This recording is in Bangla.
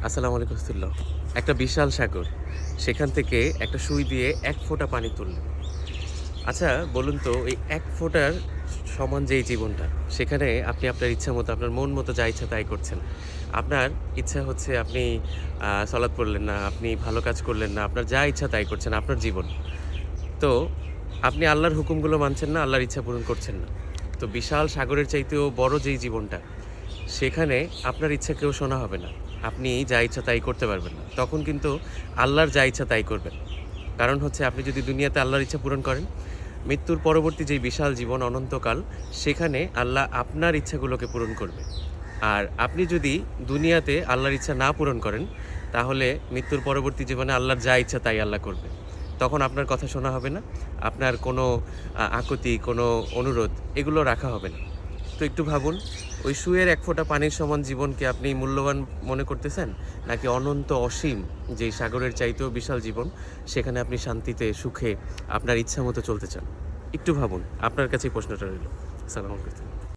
আসসালামু আলাইকুম রহমতুল্লাহ। একটা বিশাল সাগর, সেখান থেকে একটা সুই দিয়ে এক ফোঁটা পানি তুললেন। আচ্ছা বলুন তো, এই এক ফোঁটার সমান যেই জীবনটা, সেখানে আপনি আপনার ইচ্ছা মতো, আপনার মন মতো যা ইচ্ছা তাই করছেন। আপনার ইচ্ছা হচ্ছে আপনি সালাত পড়লেন না, আপনি ভালো কাজ করলেন না, আপনার যা ইচ্ছা তাই করছেন, আপনার জীবন। তো আপনি আল্লাহর হুকুমগুলো মানছেন না, আল্লাহর ইচ্ছা পূরণ করছেন না। তো বিশাল সাগরের চাইতেও বড় যেই জীবনটা, সেখানে আপনার ইচ্ছা কেউ শোনা হবে না। আপনি যা ইচ্ছা তাই করতে পারবেন না। তখন কিন্তু আল্লাহর যা ইচ্ছা তাই করবেন। কারণ হচ্ছে আপনি যদি দুনিয়াতে আল্লাহর ইচ্ছা পূরণ করেন, মৃত্যুর পরবর্তী যেই বিশাল জীবন অনন্তকাল, সেখানে আল্লাহ আপনার ইচ্ছাগুলোকে পূরণ করবে। আর আপনি যদি দুনিয়াতে আল্লাহর ইচ্ছা না পূরণ করেন, তাহলে মৃত্যুর পরবর্তী জীবনে আল্লাহর যা ইচ্ছা তাই আল্লাহ করবে। তখন আপনার কথা শোনা হবে না। আপনার কোনো আকুতি, কোনো অনুরোধ এগুলো রাখা হবে না। তো একটু ভাবুন, ওই সুয়ের এক ফোঁটা পানির সমান জীবনকে আপনি মূল্যবান মনে করতেছেন? নাকি অনন্ত অসীম যেই সাগরের চাইতেও বিশাল জীবন, সেখানে আপনি শান্তিতে, সুখে আপনার ইচ্ছা মতো চলতে চান? একটু ভাবুন। আপনার কাছেই প্রশ্নটা রইল। আসসালামু আলাইকুম।